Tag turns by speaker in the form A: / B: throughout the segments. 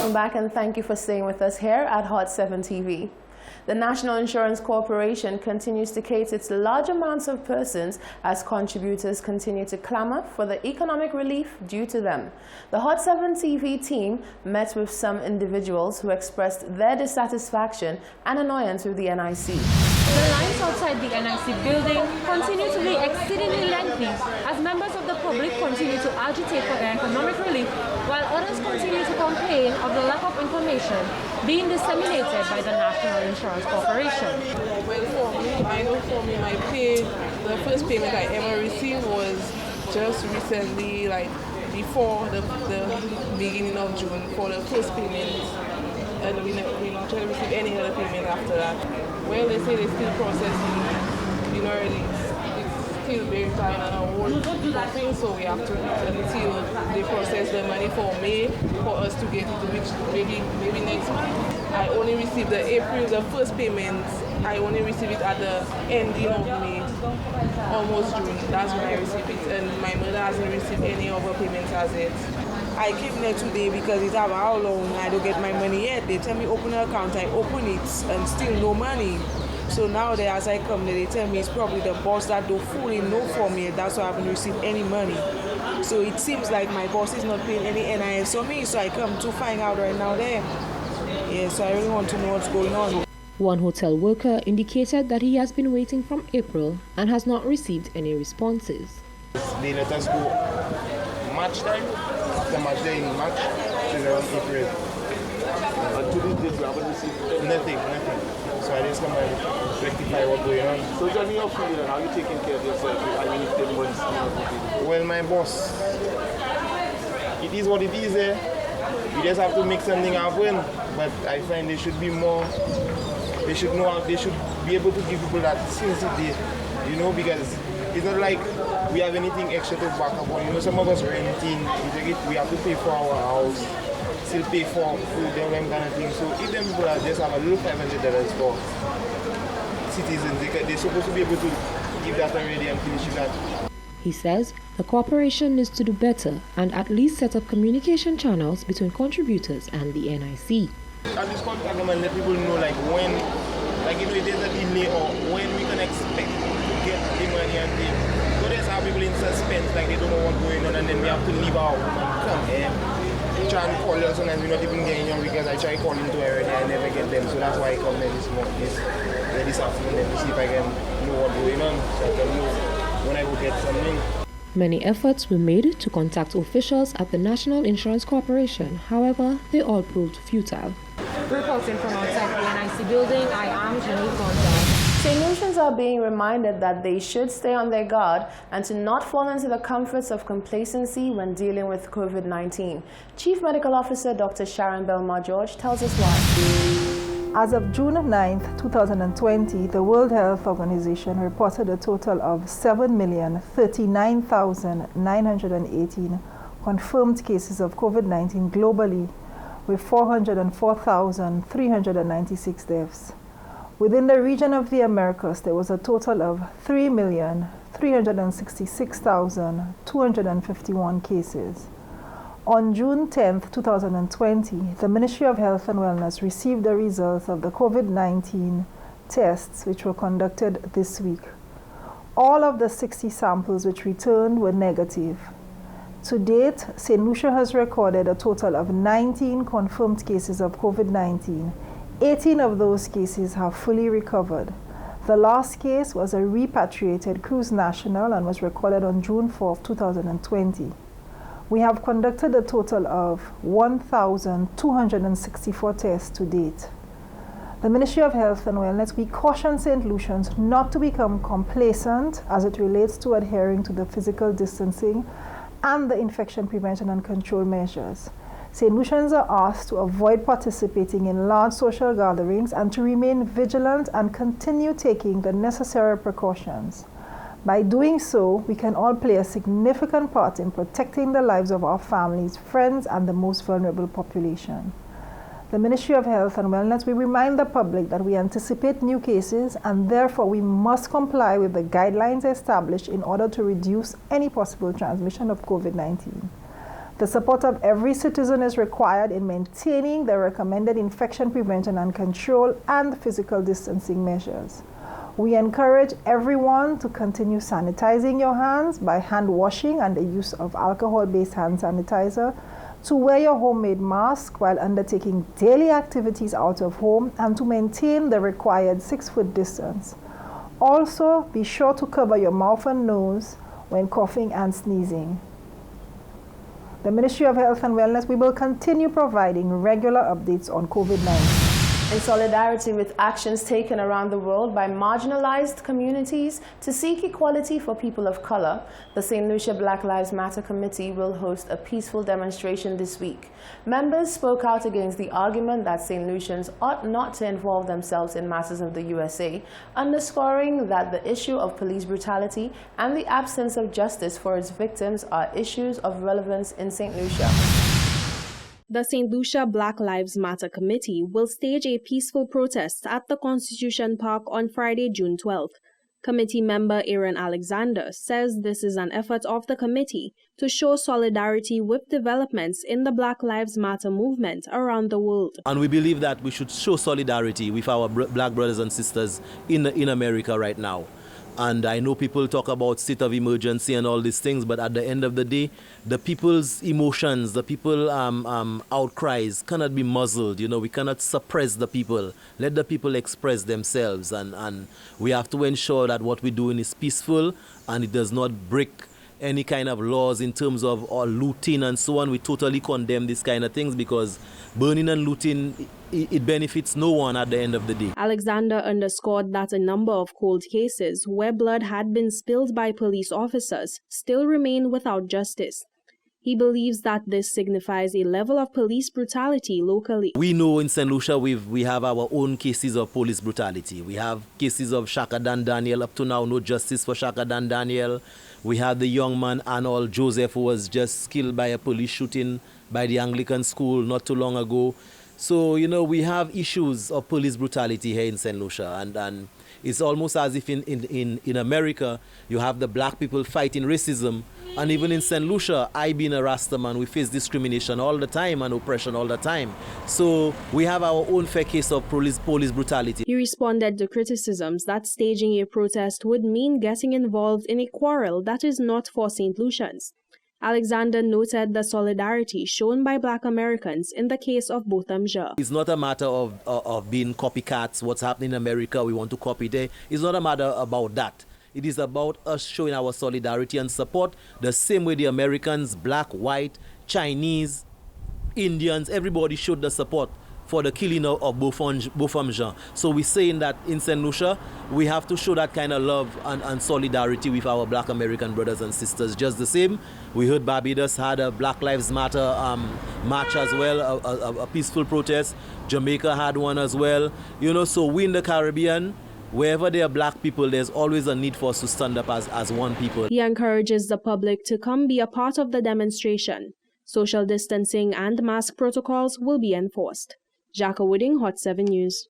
A: Welcome back and thank you for staying with us here at Hot 7 TV. The National Insurance Corporation continues to cater to large amounts of persons as contributors continue to clamor for the economic relief due to them. The Hot 7 TV team met with some individuals who expressed their dissatisfaction and annoyance with the NIC.
B: The lines outside the NIC building continue to be exceedingly lengthy as members of the public continue to agitate for their economic relief, while others continue to complain of the lack of information being disseminated by the National Insurance Corporation.
C: Well, for me, I know for me, my pay, the first payment I ever received was just recently, like before the beginning of June, for the first payment, and we not try to receive any other payment after that. Well, they say they're still processing, it's still verifying on our whole thing, so we have to wait until they process the money for May for us to get it, which maybe next month. I only received the first payment, I only received it at the ending of May, almost June. That's when I received it, and my mother hasn't received any other payments as yet.
D: I came there today because it's about how long I don't get my money yet. They tell me open an account, I open it and still no money. So now as I come there, they tell me it's probably the boss that don't fully know for me. That's why I haven't received any money. So it seems like my boss is not paying any NIS on me. So I come to find out right now there. Yeah, so I really want to know what's going on.
B: One hotel worker indicated that he has been waiting from April and has not received any responses.
E: They let us go match time. After match day in March, so around April.
F: And to this date, you haven't received
E: nothing. So I just come and rectify what's going on.
F: So Johnny, you're feeling, how are you taking care of yourself? I mean, 10 months.
E: Well, my boss, it is what it is there. You just have to make something happen. But I find there should be more, they should be able to give people that sensitivity, because it's not like we have anything extra to back up on. Some of us renting, we have to pay for our house, still pay for food, them kind of thing. So if them people just have a little $500 for citizens, they're supposed to be able to give that already and finish that.
B: He says the corporation needs to do better and at least set up communication channels between contributors and the NIC.
E: At this point, I'm going to let people know when, if there's a delay or when we can expect to get the money and things. So there's how people in suspense, like they don't know what's going on, and then we have to leave our home and come here. Try and call them, sometimes we're not even getting them because I try calling to already, I never get them. So that's why I come there this afternoon to see if I can know what's going on, so I can know when I will get something.
B: Many efforts were made to contact officials at the National Insurance Corporation. However, they all proved futile. Reporting from outside the NIC building, I am Jenny Gonzalez.
A: St. Lucians are being reminded that they should stay on their guard and to not fall into the comforts of complacency when dealing with COVID-19. Chief Medical Officer Dr. Sharon Belmar-George tells us why.
G: As of June 9, 2020, the World Health Organization reported a total of 7,039,918 confirmed cases of COVID-19 globally, with 404,396 deaths. Within the region of the Americas, there was a total of 3,366,251 cases. On June 10, 2020, the Ministry of Health and Wellness received the results of the COVID-19 tests which were conducted this week. All of the 60 samples which returned were negative. To date, St. Lucia has recorded a total of 19 confirmed cases of COVID-19. 18 of those cases have fully recovered. The last case was a repatriated cruise national and was recorded on June 4, 2020. We have conducted a total of 1,264 tests to date. The Ministry of Health and Wellness, we caution St. Lucians not to become complacent as it relates to adhering to the physical distancing and the infection prevention and control measures. St. Lucians are asked to avoid participating in large social gatherings and to remain vigilant and continue taking the necessary precautions. By doing so, we can all play a significant part in protecting the lives of our families, friends, and the most vulnerable population. The Ministry of Health and Wellness, we remind the public that we anticipate new cases and therefore we must comply with the guidelines established in order to reduce any possible transmission of COVID-19. The support of every citizen is required in maintaining the recommended infection prevention and control and physical distancing measures. We encourage everyone to continue sanitizing your hands by hand washing and the use of alcohol-based hand sanitizer, to wear your homemade mask while undertaking daily activities out of home, and to maintain the required 6-foot distance. Also, be sure to cover your mouth and nose when coughing and sneezing. The Ministry of Health and Wellness, we will continue providing regular updates on COVID-19.
A: In solidarity with actions taken around the world by marginalized communities to seek equality for people of color, the St. Lucia Black Lives Matter Committee will host a peaceful demonstration this week. Members spoke out against the argument that St. Lucians ought not to involve themselves in matters of the USA, underscoring that the issue of police brutality and the absence of justice for its victims are issues of relevance in St. Lucia.
H: The St. Lucia Black Lives Matter Committee will stage a peaceful protest at the Constitution Park on Friday, June 12th. Committee member Aaron Alexander says this is an effort of the committee to show solidarity with developments in the Black Lives Matter movement around the world.
I: And we believe that we should show solidarity with our black brothers and sisters in America right now. And I know people talk about state of emergency and all these things, but at the end of the day, the people's emotions, the people's outcries cannot be muzzled. You know, we cannot suppress the people. Let the people express themselves. And we have to ensure that what we're doing is peaceful and it does not break any kind of laws in terms of looting and so on. We totally condemn these kind of things because burning and looting, it benefits no one at the end of the day.
H: Alexander underscored that a number of cold cases where blood had been spilled by police officers still remain without justice. He believes that this signifies a level of police brutality locally.
I: We know in St. Lucia we have our own cases of police brutality. We have cases of Shaka Dan Daniel. Up to now, no justice for Shaka Dan Daniel. We had the young man Arnold Joseph who was just killed by a police shooting by the Anglican school not too long ago. So, you know, we have issues of police brutality here in St. Lucia. And it's almost as if in America, you have the black people fighting racism. And even in St. Lucia, I being a Rasta man, we face discrimination all the time and oppression all the time. So we have our own fair case of police brutality.
H: He responded to criticisms that staging a protest would mean getting involved in a quarrel that is not for St. Lucians. Alexander noted the solidarity shown by Black Americans in the case of Botham Jean.
I: It's not a matter of being copycats. What's happening in America, we want to copy there. It's not a matter about that. It is about us showing our solidarity and support the same way the Americans, black, white, Chinese, Indians, everybody showed the support for the killing of Botham Jean. So we're saying that in St. Lucia, we have to show that kind of love and solidarity with our black American brothers and sisters. Just the same, we heard Barbados had a Black Lives Matter march as well, a peaceful protest. Jamaica had one as well. You know, so we in the Caribbean, wherever there are black people, there's always a need for us to stand up as one people.
H: He encourages the public to come be a part of the demonstration. Social distancing and mask protocols will be enforced. Jacka Wooding, Hot 7 News.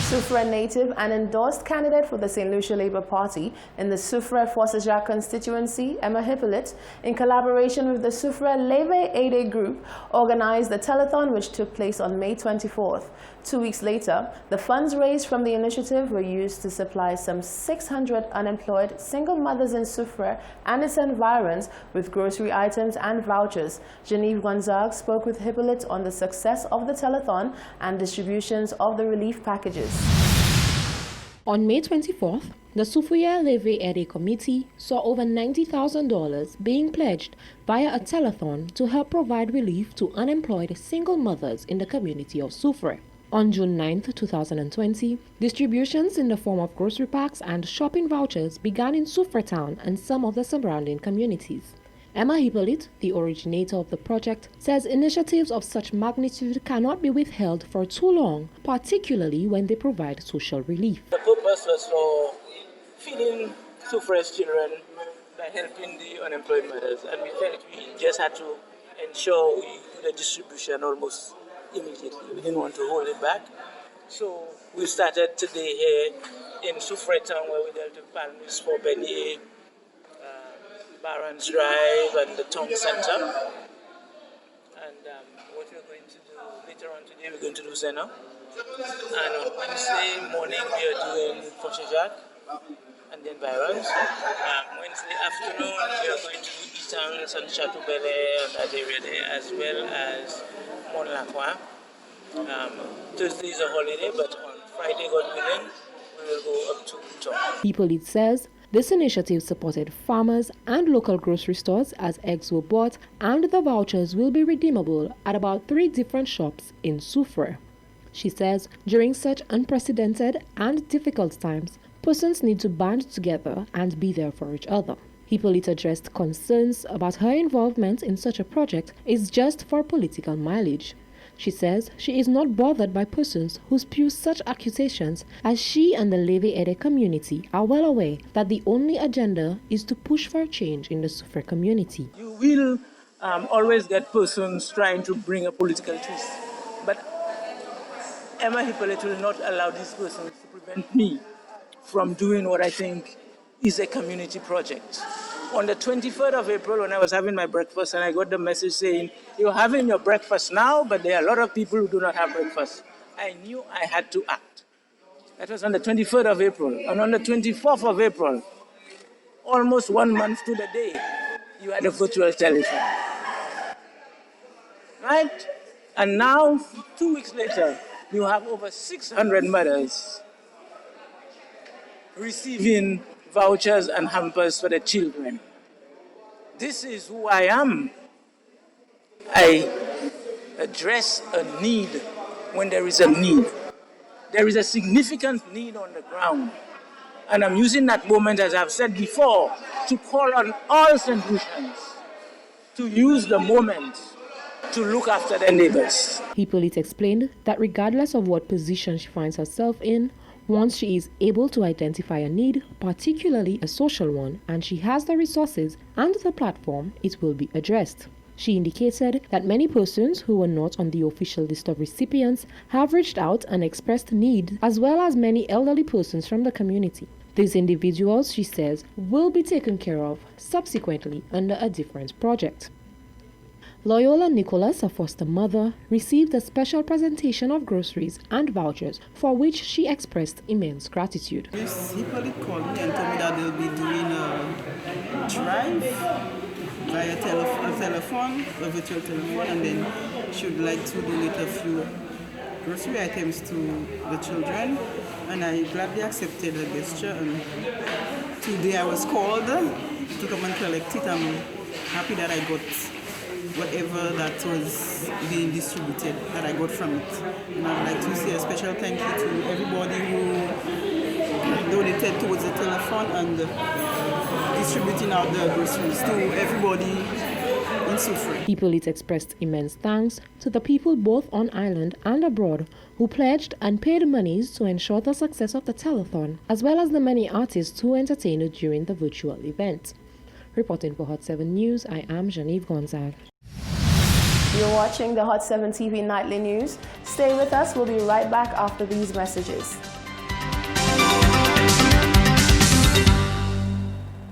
A: Soufrière native and endorsed candidate for the St. Lucia Labour Party in the Soufrière Fossajac constituency, Emma Hippolyte, in collaboration with the Soufrière Leve Aide group, organized the telethon which took place on May 24th. 2 weeks later, the funds raised from the initiative were used to supply some 600 unemployed single mothers in Soufrière and its environs with grocery items and vouchers. Genevieve Gonzague spoke with Hippolyte on the success of the telethon and distributions of the relief packages.
J: On May 24th, the Soufrière Leve Aide Committee saw over $90,000 being pledged via a telethon to help provide relief to unemployed single mothers in the community of Soufrière. On June 9, 2020, distributions in the form of grocery packs and shopping vouchers began in Soufrière town and some of the surrounding communities. Emma Hippolyte, the originator of the project, says initiatives of such magnitude cannot be withheld for too long, particularly when they provide social relief.
K: The purpose was for feeding Soufrière's children by helping the unemployed mothers, and we felt we just had to ensure we do the distribution almost immediately. We didn't want to hold it back. So we started today here in Soufrière town where we dealt with families for Beignet, Barron's Drive and the Town Center. And what we're going to do later on today, we're going to do Zena. And on Wednesday morning, we are doing Foshajak and then Barron's. Wednesday afternoon, we are going to do Etangs and Chateau Belair and that area there, as well as Mont Lacroix. Thursday is a holiday, but on Friday, God willing, we will go up to Tom.
J: People Lead says this initiative supported farmers and local grocery stores as eggs were bought, and the vouchers will be redeemable at about 3 different shops in Soufrière. She says during such unprecedented and difficult times, persons need to band together and be there for each other. Hippolyte addressed concerns about her involvement in such a project is just for political mileage. She says she is not bothered by persons who spew such accusations, as she and the Leve Ede community are well aware that the only agenda is to push for change in the Soufrière community.
K: You will always get persons trying to bring a political twist, but Emma Hippolyte will not allow these persons to prevent me from doing what I think is a community project. On the 23rd of April, when I was having my breakfast, and I got the message saying, you're having your breakfast now, but there are a lot of people who do not have breakfast. I knew I had to act. That was on the 23rd of April. And on the 24th of April, almost 1 month to the day, you had a virtual telephone. Right? And now, 2 weeks later, you have over 600 mothers receiving vouchers and hampers for the children. This is who I am. I address a need when there is a need. There is a significant need on the ground. And I'm using that moment, as I've said before, to call on all St. Lucians to use the moment to look after their neighbors.
J: Hippolyte explained that regardless of what position she finds herself in, once she is able to identify a need, particularly a social one, and she has the resources and the platform, it will be addressed. She indicated that many persons who were not on the official list of recipients have reached out and expressed need, as well as many elderly persons from the community. These individuals, she says, will be taken care of subsequently under a different project. Loyola Nicholas, a foster mother, received a special presentation of groceries and vouchers for which she expressed immense gratitude.
L: Yes, Hippolyte called me and told me that they'll be doing a drive via telephone, a virtual telephone, and then she would like to donate a few grocery items to the children, and I gladly accepted the gesture. And today I was called to come and collect it. I'm happy that I got whatever that was being distributed, that I got from it. And I would like to say a special thank you to everybody who donated towards the telephone and distributing out the groceries to everybody in Soufrière.
J: Hippolyte expressed immense thanks to the people both on island and abroad who pledged and paid monies to ensure the success of the telethon, as well as the many artists who entertained during the virtual event. Reporting for Hot 7 News, I am Genevieve Gonzalez.
A: You're watching the Hot 7 TV Nightly News. Stay with us. We'll be right back after these messages.